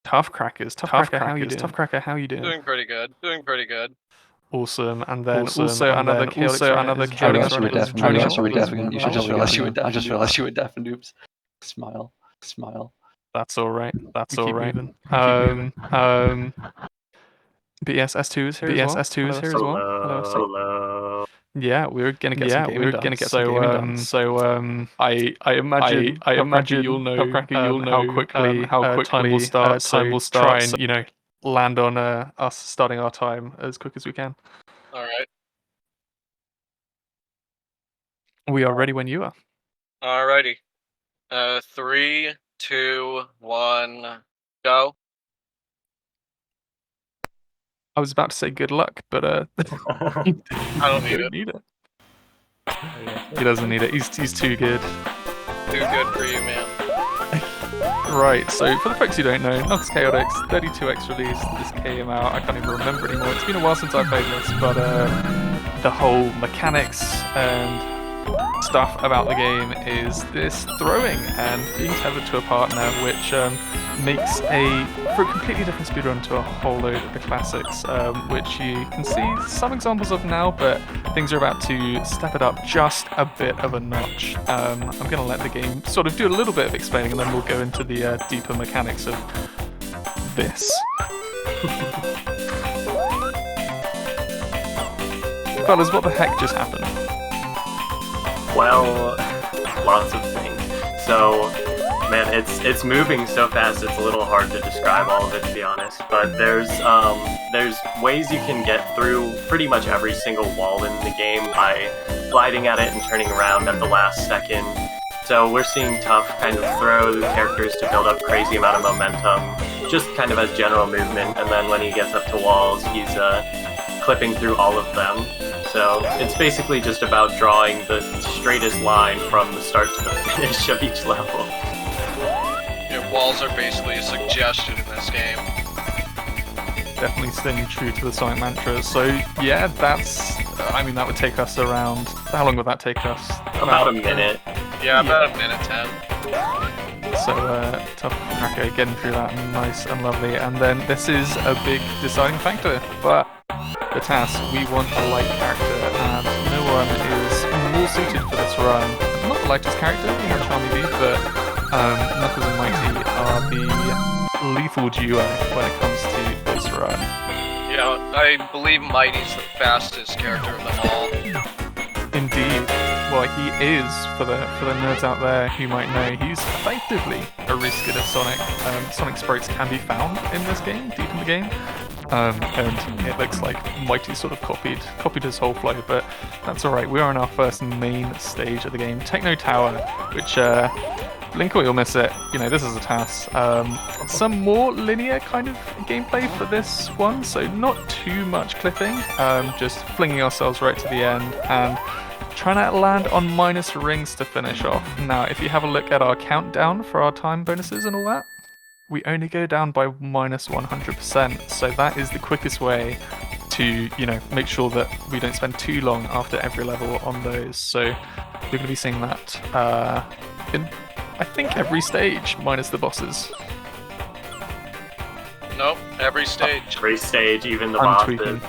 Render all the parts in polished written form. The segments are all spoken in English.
Tuffcracker, how you doing? Tuffcracker, how you doing? Doing pretty good. Awesome. And then also another Chaotix runner is joining us. I just realized you were deaf and oops. Smile. That's all right. Moving. But yes, S2 is here as well. Hello. Yeah, we were gonna get some gaming done. I imagine you'll know how quickly time will start. Try and land on us starting our time as quick as we can. All right. We are ready when you are. Alrighty. 3, 2, 1, go. I was about to say good luck, but I don't need it. He doesn't need it. He's too good. Too good for you, man. Right, so for the folks who don't know, Nox Chaotix 32x release. This came out, I can't even remember anymore. It's been a while since I played this, but the whole mechanics and stuff about the game is this throwing and being tethered to a partner, which makes for a completely different speedrun to a whole load of the classics, which you can see some examples of now, but things are about to step it up just a bit of a notch. I'm going to let the game sort of do a little bit of explaining, and then we'll go into the deeper mechanics of this. Fellas, what the heck just happened? Well, lots of things. So, man, it's moving so fast it's a little hard to describe all of it, to be honest. But there's ways you can get through pretty much every single wall in the game by gliding at it and turning around at the last second. So we're seeing Tuff kind of throw the characters to build up crazy amount of momentum, just kind of as general movement, and then when he gets up to walls, he's clipping through all of them. So it's basically just about drawing the straightest line from the start to the finish of each level. Your walls are basically a suggestion in this game. Definitely staying true to the Sonic mantra. So yeah, that would take us around, how long would that take us? About a minute. Yeah, about a minute 10. So Tuffcracker getting through that nice and lovely. And then this is a big deciding factor, but the TAS, we want a light character, and no one is more suited for this run. Not the lightest character, we have Charmy V, but Knuckles and Mighty are the lethal duo when it comes to this run. Yeah, I believe Mighty's the fastest character of them all. Indeed. Well, he is, for the nerds out there who might know, he's effectively a reskin of Sonic. Sonic sprites can be found in this game, deep in the game. And it looks like Mighty sort of copied his whole flow, but that's alright. We are on our first main stage of the game, Techno Tower, which, blink or you'll miss it, this is a TAS. Some more linear kind of gameplay for this one, so not too much clipping, just flinging ourselves right to the end, and trying to land on minus rings to finish off. Now, if you have a look at our countdown for our time bonuses and all that, we only go down by minus 100%, so that is the quickest way to, make sure that we don't spend too long after every level on those. So you're going to be seeing that in, I think, every stage, minus the bosses. Nope, every stage. Every stage, even the bosses.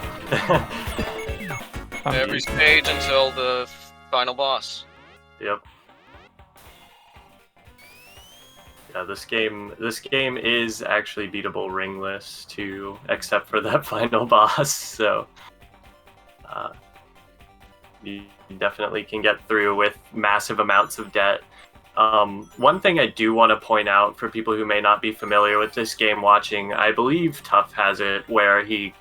Every stage until the final boss. Yep. Yeah, this game is actually beatable ringless too, except for that final boss. So you definitely can get through with massive amounts of debt. One thing I do want to point out for people who may not be familiar with this game watching, I believe Tuff has it where he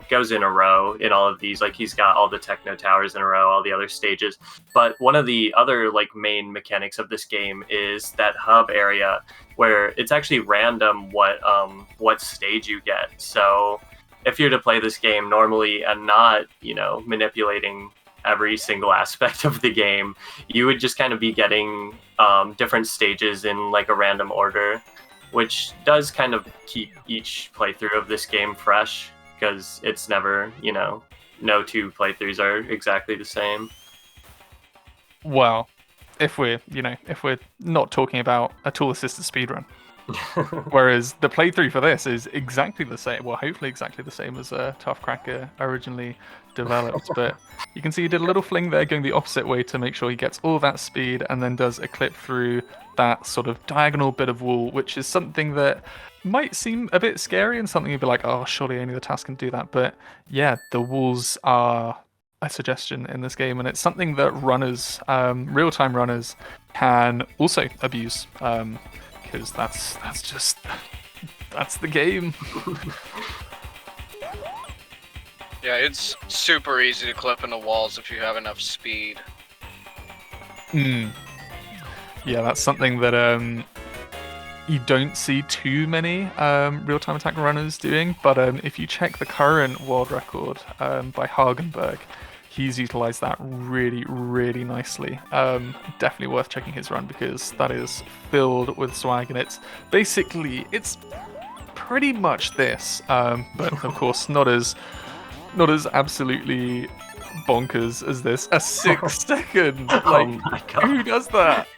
goes in a row in all of these, like he's got all the Techno Towers in a row, all the other stages. But one of the other main mechanics of this game is that hub area where it's actually random what stage you get. So if you're to play this game normally and not, manipulating every single aspect of the game, you would just kind of be getting different stages in a random order, which does kind of keep each playthrough of this game fresh, because it's never, no two playthroughs are exactly the same. Well, if we're not talking about a tool-assisted speedrun. Whereas the playthrough for this is exactly the same. Well, hopefully exactly the same as Tuffcracker originally developed. But you can see he did a little fling there going the opposite way to make sure he gets all that speed and then does a clip through that sort of diagonal bit of wall, which is something that might seem a bit scary and something you'd be like, oh, surely only the TAS can do that. But yeah, the walls are a suggestion in this game, and it's something that runners, real-time runners, can also abuse. Because that's the game. Yeah, it's super easy to clip into walls if you have enough speed. Yeah, that's something that you don't see too many real-time attack runners doing, but if you check the current world record by Hagenberg, he's utilized that really, really nicely. Definitely worth checking his run because that is filled with swag, and it's pretty much this, but of course not as absolutely bonkers as this. A 6-second, like, Oh my God. who does that?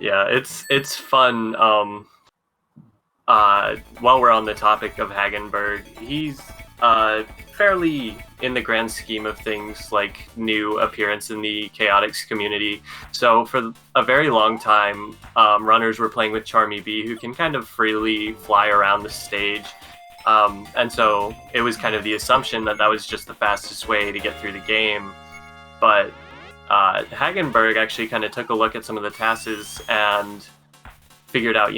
Yeah, it's fun. While we're on the topic of Hagenberg, he's fairly, in the grand scheme of things, like, new appearance in the Chaotix community. So for a very long time, runners were playing with Charmy B, who can kind of freely fly around the stage. And so it was kind of the assumption that that was just the fastest way to get through the game. But Hagenberg actually kind of took a look at some of the TASs and figured out,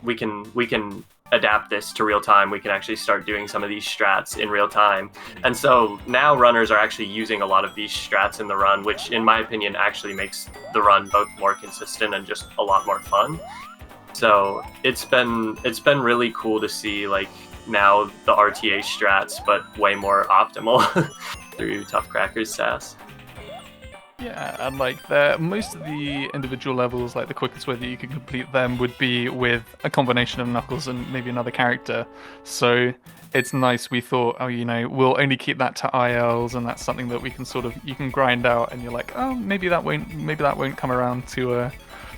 we can adapt this to real time. We can actually start doing some of these strats in real time. And so now runners are actually using a lot of these strats in the run, which in my opinion actually makes the run both more consistent and just a lot more fun. So it's been really cool to see, like, now the RTA strats, but way more optimal through Tuffcracker's TAS. Yeah, and like most of the individual levels, like the quickest way that you can complete them would be with a combination of Knuckles and maybe another character. So it's nice. We thought, we'll only keep that to ILs, and that's something that we can you can grind out, and you're like, oh, maybe that won't come around to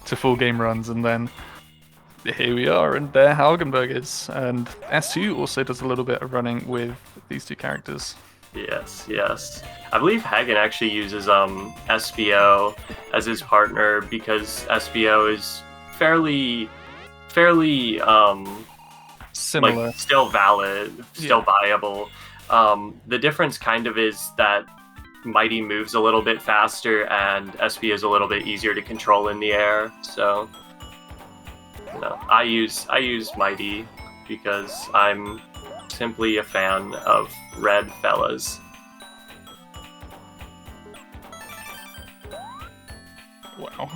full game runs, and then here we are, and there Hagenberg is, and S2 also does a little bit of running with these two characters. Yes. I believe Hagen actually uses SBO as his partner because SBO is fairly Similar. like, still valid, still viable. The difference kind of is that Mighty moves a little bit faster and SB is a little bit easier to control in the air. So I use Mighty because I'm simply a fan of red fellas. Wow.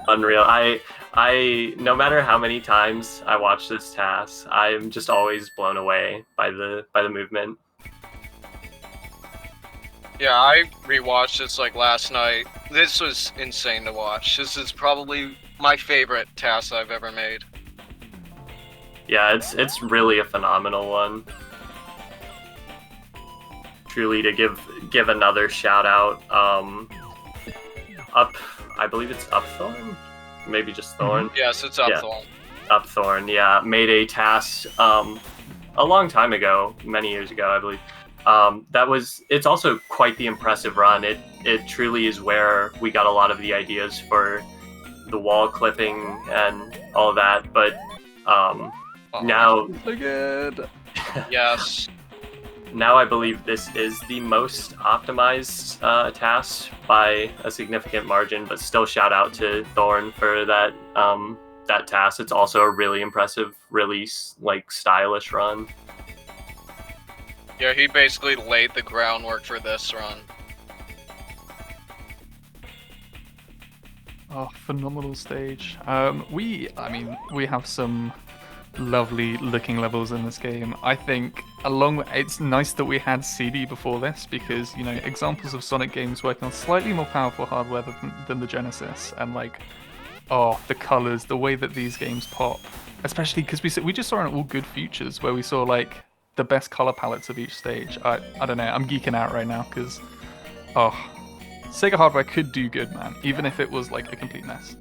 Unreal. I no matter how many times I watch this TAS, I'm just always blown away by the movement. Yeah, I rewatched this like last night. This was insane to watch. This is probably my favorite TAS I've ever made. Yeah, it's really a phenomenal one. Truly, to give another shout out, I believe it's Upthorn, maybe just Thorn. Yes, it's Upthorn. Yeah. Upthorn, yeah, made a TAS a long time ago, many years ago, I believe. It's also quite the impressive run. It truly is where we got a lot of the ideas for the wall clipping and all of that. But now, So good. Yes. now I believe this is the most optimized TAS by a significant margin. But still, shout out to Thorn for that TAS. It's also a really impressive, really stylish run. Yeah, he basically laid the groundwork for this run. Oh, phenomenal stage. We have some lovely looking levels in this game. I think it's nice that we had CD before this because, examples of Sonic games working on slightly more powerful hardware than the Genesis, and the colors, the way that these games pop, especially because we just saw an All Good Futures where we saw the best color palettes of each stage. I don't know, I'm geeking out right now because Sega hardware could do good, man, even if it was like a complete mess.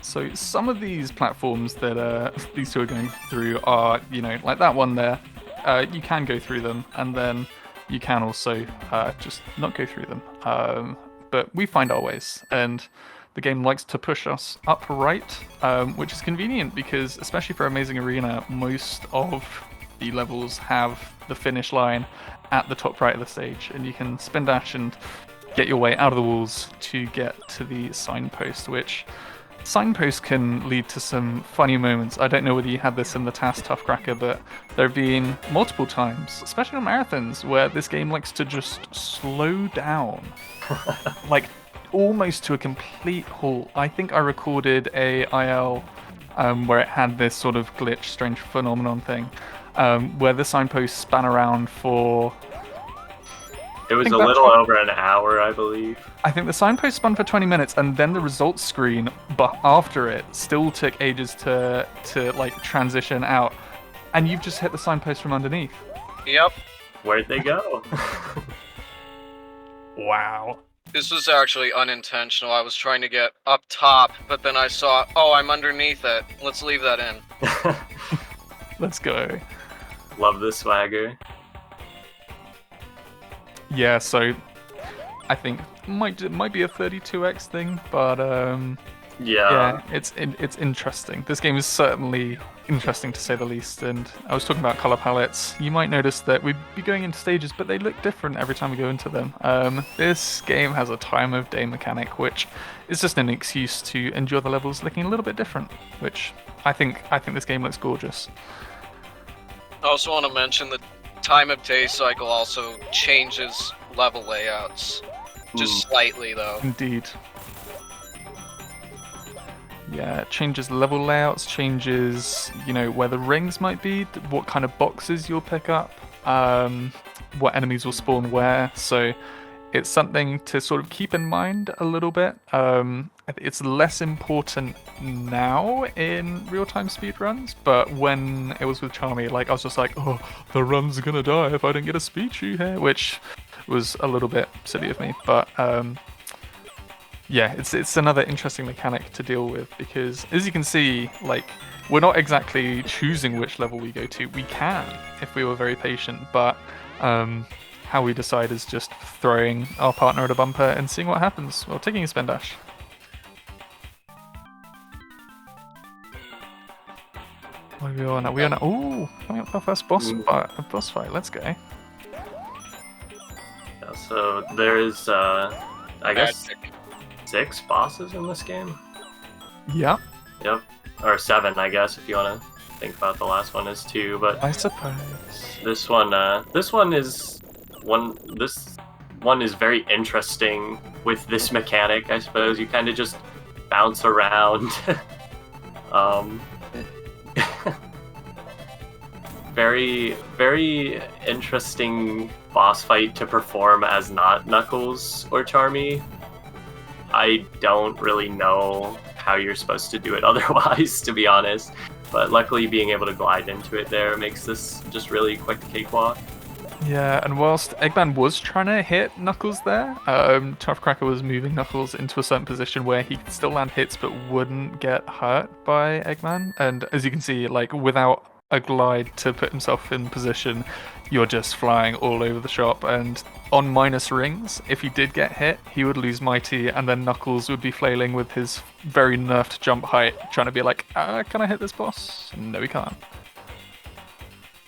So some of these platforms that these two are going through are, like that one there. You can go through them, and then you can also just not go through them. But we find our ways, and the game likes to push us upright, which is convenient because, especially for Amazing Arena, most of the levels have the finish line at the top right of the stage, and you can spin dash and get your way out of the walls to get to the signpost, which signpost can lead to some funny moments. I don't know whether you had this in the TAS Tuffcracker, but there have been multiple times, especially on marathons, where this game likes to just slow down. Like, almost to a complete halt. I think I recorded a IL where it had this sort of glitch, strange phenomenon thing, where the signpost span around for... It was a little over an hour, I believe. I think the signpost spun for 20 minutes, and then the results screen, but after it, still took ages to like transition out. And you've just hit the signpost from underneath. Yep. Where'd they go? Wow. This was actually unintentional. I was trying to get up top, but then I saw, oh, I'm underneath it. Let's leave that in. Let's go. Love the swagger. Yeah, so I think it might be a 32x thing, but yeah, it's interesting. This game is certainly interesting to say the least. And I was talking about color palettes. You might notice that we'd be going into stages, but they look different every time we go into them. This game has a time of day mechanic, which is just an excuse to enjoy the levels looking a little bit different. Which I think this game looks gorgeous. I also want to mention the time of day cycle also changes level layouts. Just slightly, though. Indeed. Yeah, it changes level layouts, changes, where the rings might be, what kind of boxes you'll pick up, what enemies will spawn where. So it's something to sort of keep in mind a little bit. It's less important now in real-time speedruns, but when it was with Charmy, I was just like, oh, the run's gonna die if I don't get a speed shoe here, which was a little bit silly of me, but yeah, it's another interesting mechanic to deal with, because as you can see, we're not exactly choosing which level we go to. We can if we were very patient, but how we decide is just throwing our partner at a bumper and seeing what happens while taking a spin dash. What are we on? Are we on? Ooh, coming up for our first boss fight. Let's go. Yeah, so there's, I guess, 6 bosses in this game. Yeah. Yep. Or 7, I guess, if you want to think about the last one as 2. But I suppose this one is very interesting with this mechanic. I suppose you kind of just bounce around. Very, very interesting boss fight to perform as not Knuckles or Charmy. I don't really know how you're supposed to do it otherwise, to be honest. But luckily being able to glide into it there makes this just really quick cakewalk. Yeah, and whilst Eggman was trying to hit Knuckles there, Tuffcracker was moving Knuckles into a certain position where he could still land hits but wouldn't get hurt by Eggman. And as you can see, without a glide to put himself in position, you're just flying all over the shop. And on minus rings, if he did get hit, he would lose Mighty, and then Knuckles would be flailing with his very nerfed jump height, trying to be like, can I hit this boss? No, he can't.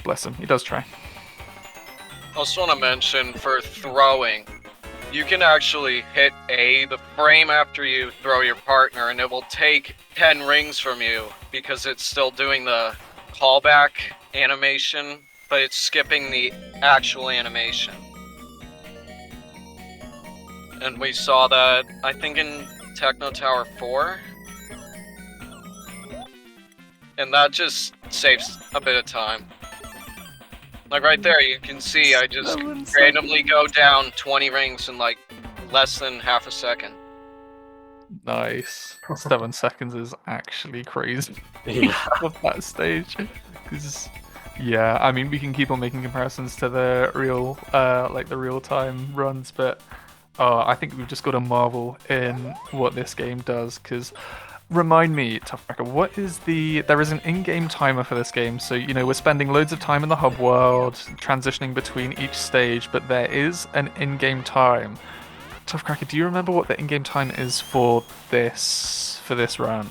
Bless him, he does try. I also want to mention, for throwing, you can actually hit A the frame after you throw your partner, and it will take 10 rings from you, because it's still doing the callback animation, but it's skipping the actual animation. And we saw that, I think, in Techno Tower 4. And that just saves a bit of time. Right there, you can see I just randomly go down 20 rings in less than half a second. Nice. 7 seconds is actually crazy. Yeah. Of that stage. Because Yeah, I mean, we can keep on making comparisons to the real, like the real-time runs, but I think we've just got to marvel in what this game does. Because, remind me, Tuffcracker, what is there is an in-game timer for this game, so we're spending loads of time in the hub world, transitioning between each stage, but there is an in-game time. Tuffcracker, do you remember what the in-game time is for this run?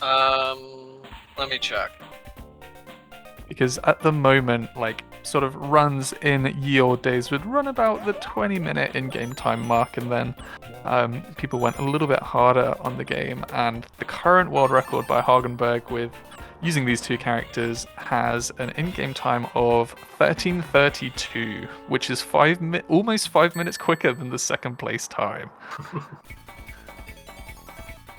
Let me check. Because at the moment, like, sort of runs in ye old days would run about the 20-minute in-game time mark, and then people went a little bit harder on the game, and the current world record by Hagenberg with using these two characters has an in-game time of 13:32, which is almost 5 minutes quicker than the second place time.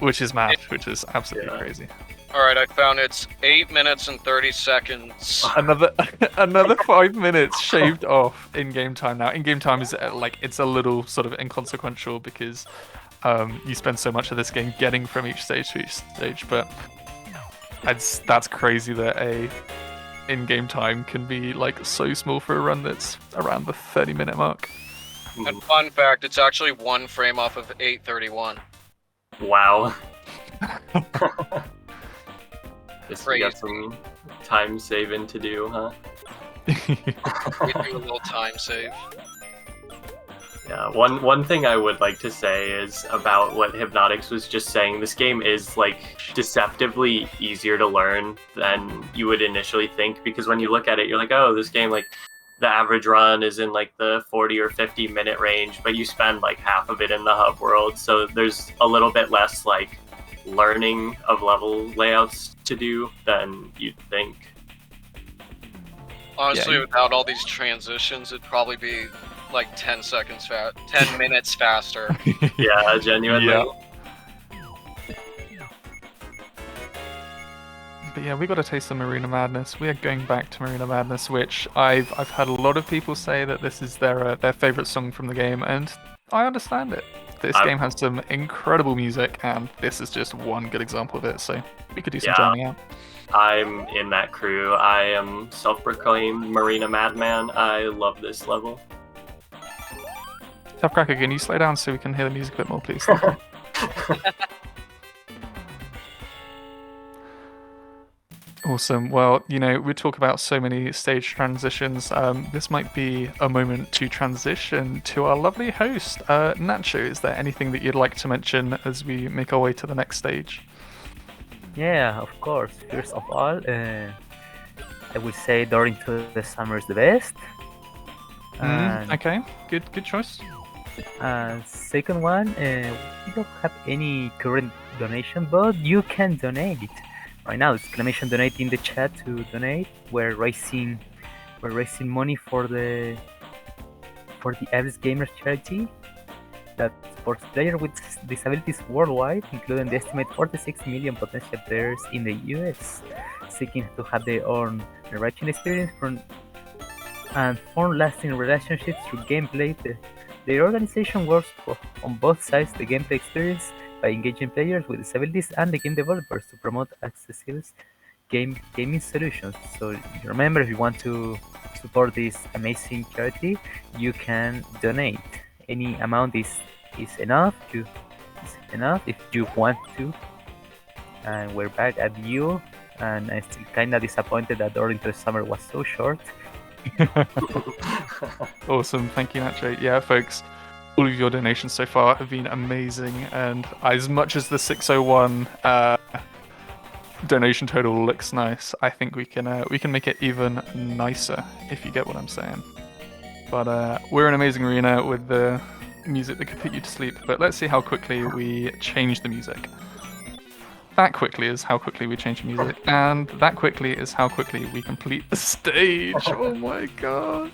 Which is mad, which is absolutely crazy. Alright, I found it's 8 minutes and 30 seconds. Another 5 minutes shaved off in-game time. Now, in-game time is it's a little sort of inconsequential because you spend so much of this game getting from each stage to each stage, but that's crazy that a in-game time can be like so small for a run that's around the 30-minute mark. And fun fact, it's actually 1 frame off of 8:31. Wow. Guess we got Crazy. some time saving to do, huh? We do a little time save. Yeah, one thing I would like to say is about what Hibnotix was just saying. This game is like deceptively easier to learn than you would initially think, because when you look at it, you're like, oh, this game, like, the average run is in like the 40 or 50 minute range, but you spend like half of it in the hub world, so there's a little bit less like learning of level layouts to do than you'd think. Honestly, without all these transitions, it'd probably be like 10 minutes faster. Yeah, genuinely. Yeah. But yeah, we got to taste some Marina Madness. We are going back to Marina Madness, which I've heard a lot of people say that this is their favorite song from the game, and I understand it. This game has some incredible music, and this is just one good example of it. So we could do some jamming out. I'm in that crew. I am self-proclaimed Marina Madman. I love this level. Tuffcracker, can you slow down so we can hear the music a bit more, please? Thank you. Awesome. Well, we talk about so many stage transitions. This might be a moment to transition to our lovely host, Nacho. Is there anything that you'd like to mention as we make our way to the next stage? Yeah, of course. First of all, I would say During to the Summer is the best. Okay, good choice. Second one, we don't have any current donation, but you can donate. Right now, exclamation donate in the chat to donate. We're raising money for the Abyss Gamers charity that supports players with disabilities worldwide, including the estimated 46 million potential players in the US seeking to have their own enriching experience and form lasting relationships through gameplay. Their organization works on both sides the gameplay experience by engaging players with disabilities and the game developers to promote accessible gaming solutions. So remember, if you want to support this amazing charity, you can donate. Any amount is enough. If you want to. And we're back at you. And I'm still kind of disappointed that During the Summer was so short. Awesome, thank you, Nacho. Yeah, folks, all of your donations so far have been amazing, and as much as the 601 donation total looks nice, I think we can make it even nicer, if you get what I'm saying. But we're an amazing arena with the music that could put you to sleep, but let's see how quickly we change the music. That quickly is how quickly we change the music, and that quickly is how quickly we complete the stage. Oh my gosh.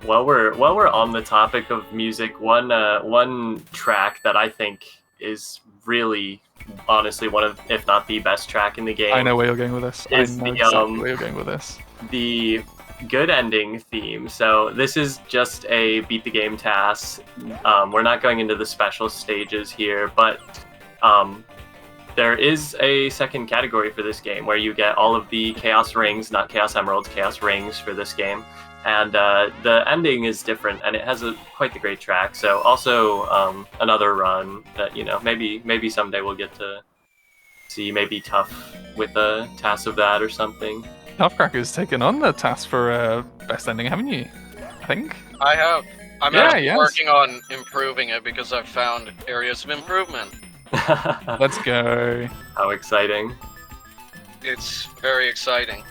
While we're on the topic of music, one track that I think is really, honestly, one of, if not the best track in the game. I know where you're going with this. Is I know exactly where you're going with this. The good ending theme. So this is just a beat the game TAS. We're not going into the special stages here, but there is a second category for this game where you get all of the Chaos Rings, not Chaos Emeralds, Chaos Rings for this game. And the ending is different, and it has quite the great track. So also another run that, maybe someday we'll get to see maybe Tuff with a TAS of that or something. Tuffcracker's taken on the TAS for best ending, haven't you? I think. I have. I'm Yeah, actually yes. working on improving it because I've found areas of improvement. Let's go. How exciting. It's very exciting.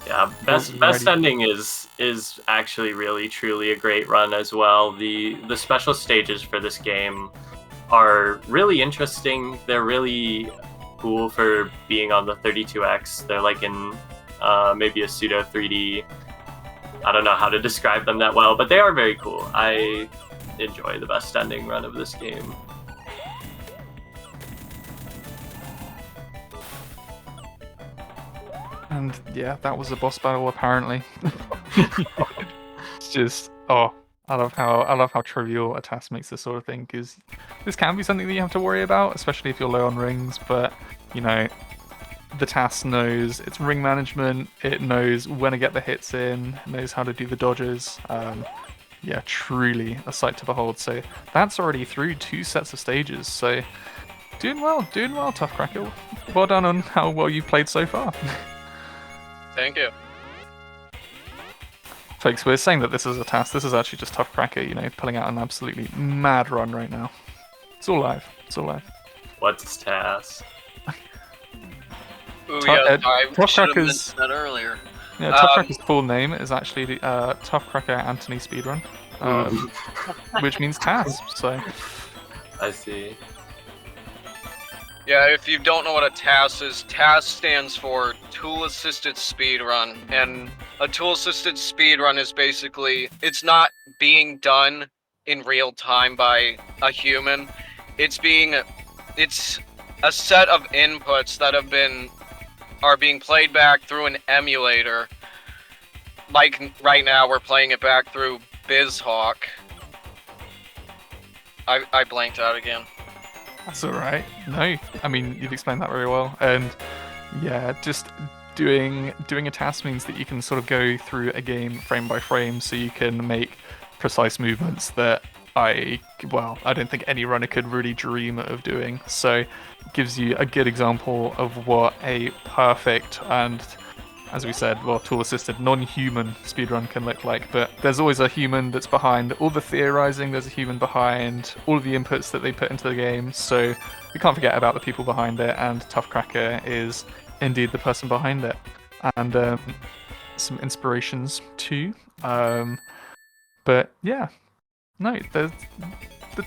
Yeah, best ending is actually really truly a great run as well. The special stages for this game are really interesting. They're really cool for being on the 32X. They're like in maybe a pseudo 3D. I don't know how to describe them that well, but they are very cool. I enjoy the best ending run of this game. And yeah, that was a boss battle apparently. It's just I love how trivial a TAS makes this sort of thing, because this can be something that you have to worry about, especially if you're low on rings. But the TAS knows its ring management. It knows when to get the hits in. It knows how to do the dodges. Yeah, truly a sight to behold. So that's already through 2 sets of stages. So doing well, Tuffcracker. Well done on how well you've played so far. Thank you. Folks, we're saying that this is a TAS. This is actually just Tuffcracker, pulling out an absolutely mad run right now. It's all live. What's TAS? Ooh, Tu- yeah, I should have Tuffcracker's- mentioned that earlier. Yeah, Tuffcracker's full name is actually Tuffcracker Anthony Speedrun, which means TAS. So I see. Yeah, if you don't know what a TAS is, TAS stands for Tool Assisted Speedrun, and a Tool Assisted Speedrun is basically, it's not being done in real time by a human. It's a set of inputs that are being played back through an emulator. Like right now, we're playing it back through BizHawk. I blanked out again. that's all right. No, I mean you've explained that very well. And yeah, just doing a TAS means that you can sort of go through a game frame by frame, so you can make precise movements that I don't think any runner could really dream of doing. So it gives you a good example of what a perfect and, as we said, tool-assisted, non-human speedrun can look like. But there's always a human that's behind all the theorizing, there's a human behind all of the inputs that they put into the game, so we can't forget about the people behind it, and Tuffcracker is indeed the person behind it. And some inspirations too. But yeah, no, the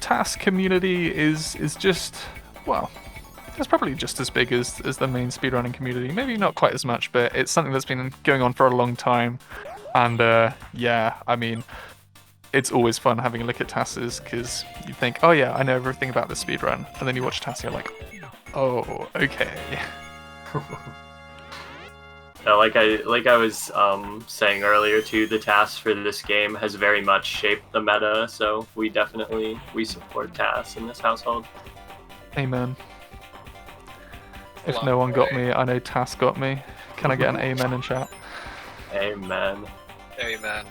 TAS community is just, it's probably just as big as the main speedrunning community. Maybe not quite as much, but it's something that's been going on for a long time. And yeah, I mean, it's always fun having a look at TASs, because you think, oh yeah, I know everything about this speedrun, and then you watch TAS, and you're like, oh, okay. Yeah, like I was saying earlier too, the TAS for this game has very much shaped the meta, so we support TAS in this household. Amen. If no one got me, I know TAS got me. Can I get an amen in chat? Amen. Amen.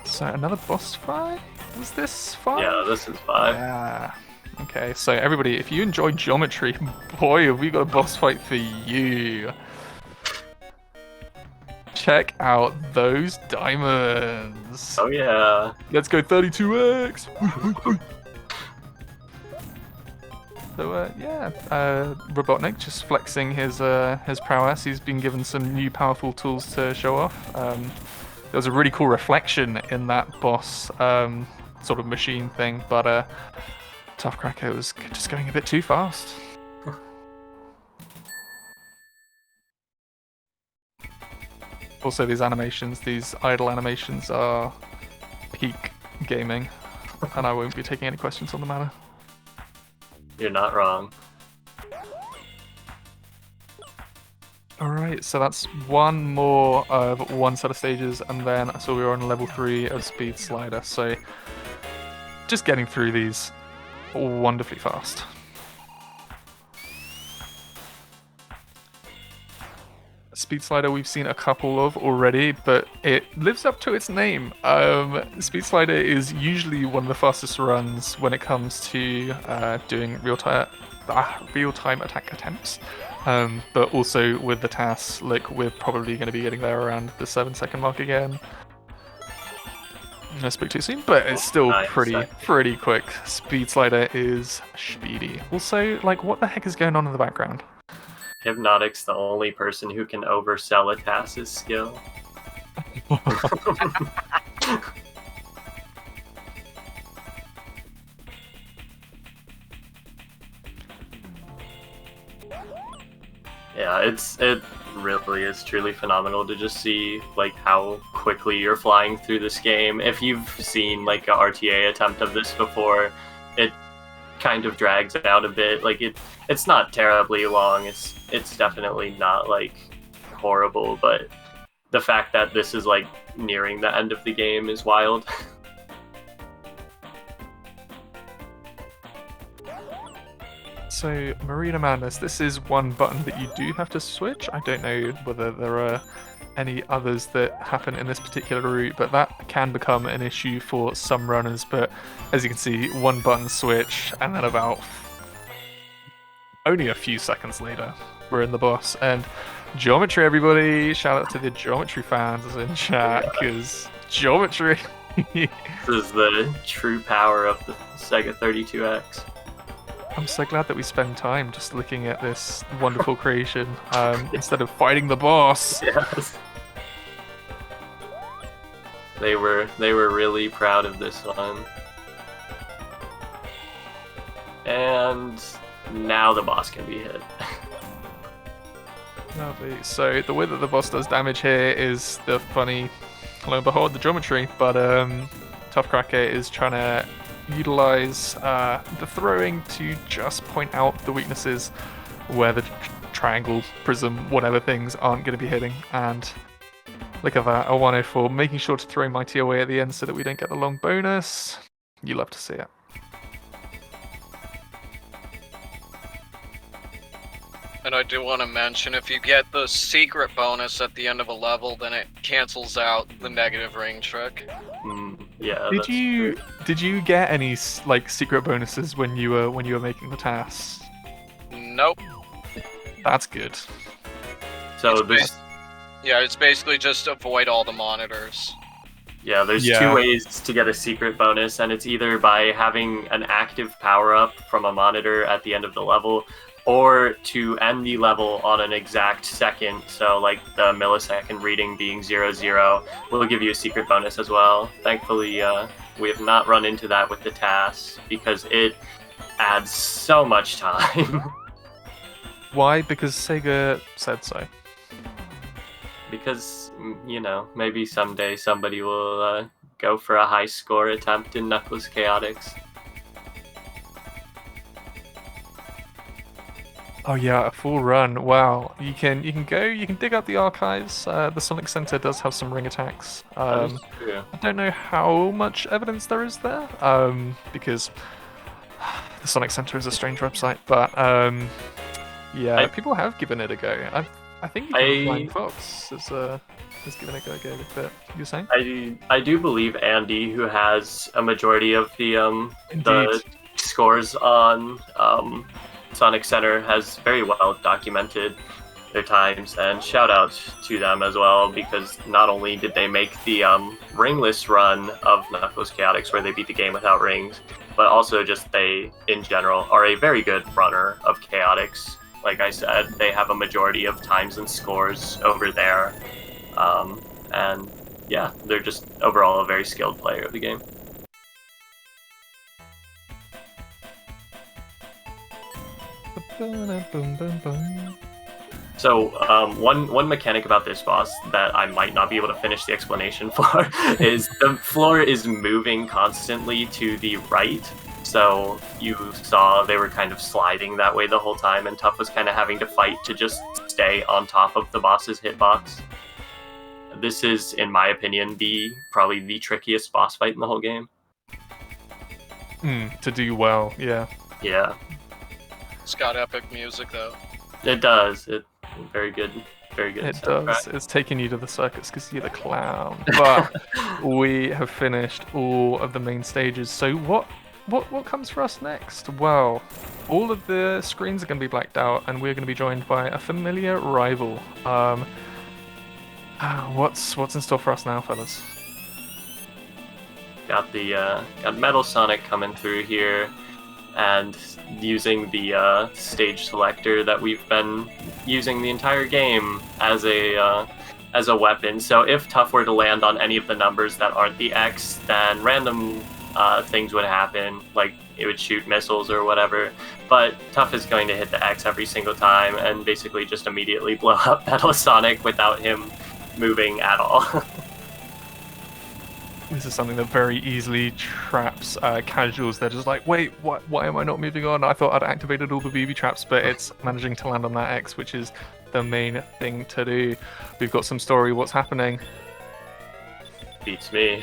So another boss fight? Was this 5? Yeah, this is 5. Yeah. Okay, so everybody, if you enjoy geometry, boy, have we got a boss fight for you. Check out those diamonds. Oh yeah. Let's go 32x. So yeah, Robotnik just flexing his prowess. He's been given some new powerful tools to show off. There was a really cool reflection in that boss sort of machine thing, but Tuffcracker was just going a bit too fast. Also, these animations, these idle animations, are peak gaming, and I won't be taking any questions on the matter. You're not wrong. Alright, so that's one more of one set of stages, and then I saw we were on level 3 of Speed Slider, so just getting through these wonderfully fast. Speed Slider we've seen a couple of already, but it lives up to its name. Speed Slider is usually one of the fastest runs when it comes to doing real-time attack attempts. But also with the TAS, like we're probably going to be getting there around the 7-second mark again. I spoke too soon, but it's still pretty quick. Speed Slider is speedy. Also, like, what the heck is going on in the background? Hibnotix, the only person who can oversell a TAS's skill. Yeah, it really is truly phenomenal to just see like how quickly you're flying through this game. If you've seen like a RTA attempt of this before, it kind of drags out a bit. Like it's not terribly long. It's definitely not like horrible, but the fact that this is like nearing the end of the game is wild. So, Marina Madness, this is one button that you do have to switch. I don't know whether there are any others that happen in this particular route, but that can become an issue for some runners. But as you can see, one button switch, and then about only a few seconds later, we're in the boss. And Geometry, everybody! Shout out to the Geometry fans in chat, because Geometry... This is the true power of the Sega 32X. I'm so glad that we spend time just looking at this wonderful creation instead of fighting the boss. Yes. They were really proud of this one. And now the boss can be hit. Lovely. So the way that the boss does damage here is the funny, lo and behold, the Geometry, but Tuffcracker is trying to utilize the throwing to just point out the weaknesses where the triangle, prism, whatever things aren't going to be hitting. And look at that, a 104, making sure to throw Mighty away at the end so that we don't get the long bonus. You love to see it. And I do want to mention, if you get the secret bonus at the end of a level, then it cancels out the negative ring trick. Yeah. Did you get any like secret bonuses when you were making the TAS? Nope. That's good. So it's basically just avoid all the monitors. Yeah, there's two ways to get a secret bonus, and it's either by having an active power-up from a monitor at the end of the level, or to end the level on an exact second, so like the millisecond reading being 00 will give you a secret bonus as well. Thankfully, we have not run into that with the TAS, because it adds so much time. Why? Because Sega said so. Because, you know, maybe someday somebody will go for a high score attempt in Knuckles Chaotix. Oh yeah, a full run. Wow. You can dig out the archives. The Sonic Center does have some ring attacks. I don't know how much evidence there is there, because the Sonic Center is a strange website, but yeah, people have given it a go. I think even Flying Fox has given it a go a bit. You're saying? I do believe Andy, who has a majority of the scores on Sonic Center, has very well documented their times, and shout out to them as well, because not only did they make the ringless run of Knuckles Chaotix where they beat the game without rings, but also just they in general are a very good runner of Chaotix. Like I said, they have a majority of times and scores over there, and yeah, they're just overall a very skilled player of the game. So one mechanic about this boss that I might not be able to finish the explanation for is the floor is moving constantly to the right. So you saw they were kind of sliding that way the whole time, and Tuff was kind of having to fight to just stay on top of the boss's hitbox. This is, in my opinion, probably the trickiest boss fight in the whole game. To do well, yeah. Yeah, It's got epic music though. it does. It very good. It soundtrack. does. It's taking you to the circus because you're the clown. But we have finished all of the main stages. So what comes for us next? Well, all of the screens are going to be blacked out, and we're going to be joined by a familiar rival. What's in store for us now, fellas? Got Metal Sonic coming through here, and using the stage selector that we've been using the entire game as a weapon. So if Tuff were to land on any of the numbers that aren't the X, then random things would happen, like it would shoot missiles or whatever. But Tuff is going to hit the X every single time and basically just immediately blow up Metal Sonic without him moving at all. This is something that very easily traps casuals. They're just like, wait, why am I not moving on? I thought I'd activated all the BB traps, but it's managing to land on that X, which is the main thing to do. We've got some story. What's happening? Beats me.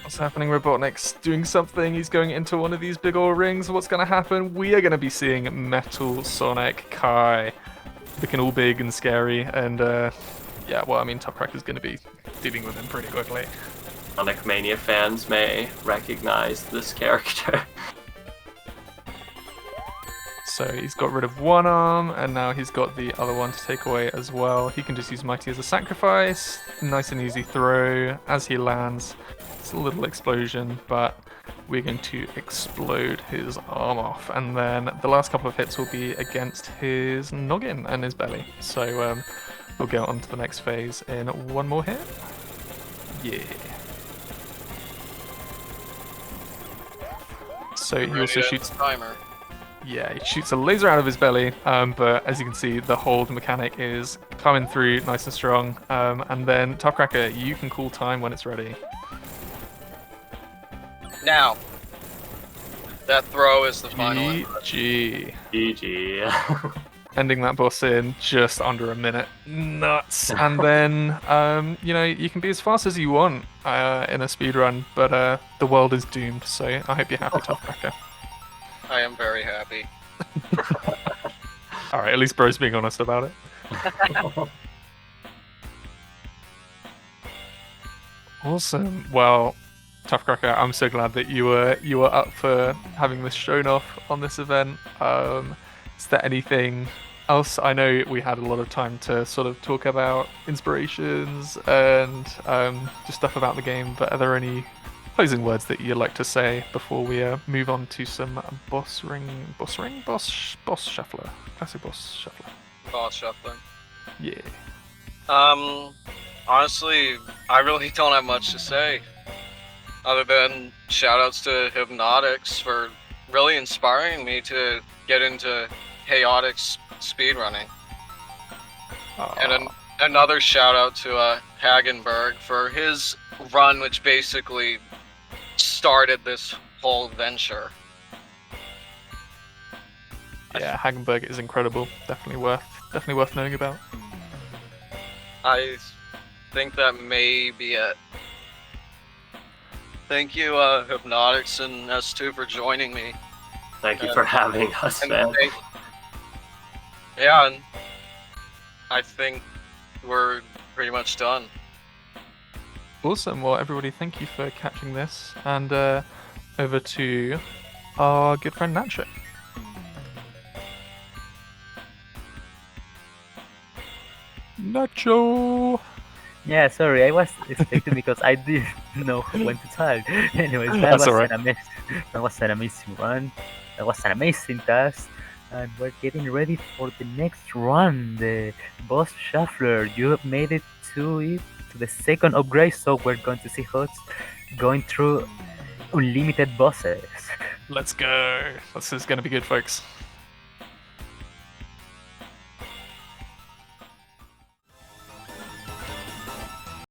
What's happening? Robotnik's doing something. He's going into one of these big old rings. What's going to happen? We are going to be seeing Metal Sonic Kai looking all big and scary. And yeah, well, I mean, Tuffcracker's going to be dealing with him pretty quickly. Sonic Mania fans may recognize this character. So he's got rid of one arm, and now he's got the other one to take away as well. He can just use Mighty as a sacrifice. Nice and easy throw. As he lands, it's a little explosion, but we're going to explode his arm off. And then the last couple of hits will be against his noggin and his belly. So we'll go on to the next phase in one more hit. Yeah. So he also shoots. Timer. Yeah, he shoots a laser out of his belly, but as you can see, the hold mechanic is coming through nice and strong. And then Tuffcracker, you can call time when it's ready. Now, that throw is the final. GG. GG. Ending that boss in just under a minute. Nuts. And then, you know, you can be as fast as you want in a speedrun, but the world is doomed, so I hope you're happy, Tuffcracker. I am very happy. Alright, at least Bro's being honest about it. Awesome. Well, Tuffcracker, I'm so glad that you were up for having this shown off on this event. Is there anything else? I know we had a lot of time to sort of talk about inspirations and just stuff about the game, but are there any closing words that you'd like to say before we move on to some boss shuffler, classic boss shuffler? Boss shuffling. Yeah. Honestly, I really don't have much to say, other than shoutouts to Hibnotix for really inspiring me to get into Chaotix speedrunning. And another shoutout to Hagenberg for his run, which basically started this whole venture. Yeah, Hagenberg is incredible. Definitely worth knowing about. I think that may be it. Thank you, Hibnotix and S2 for joining me. Thank you for having us, And man. yeah, and I think we're pretty much done. Awesome. Well, everybody, thank you for catching this, and over to our good friend Nacho. Nacho. Yeah, sorry, I was expecting because I didn't know when to talk. Anyways, That's alright. That was an amazing run. That was an amazing task. And we're getting ready for the next run, the boss shuffler. You have made it to the second upgrade, so we're going to see how it's going through unlimited bosses. Let's go. This is going to be good, folks.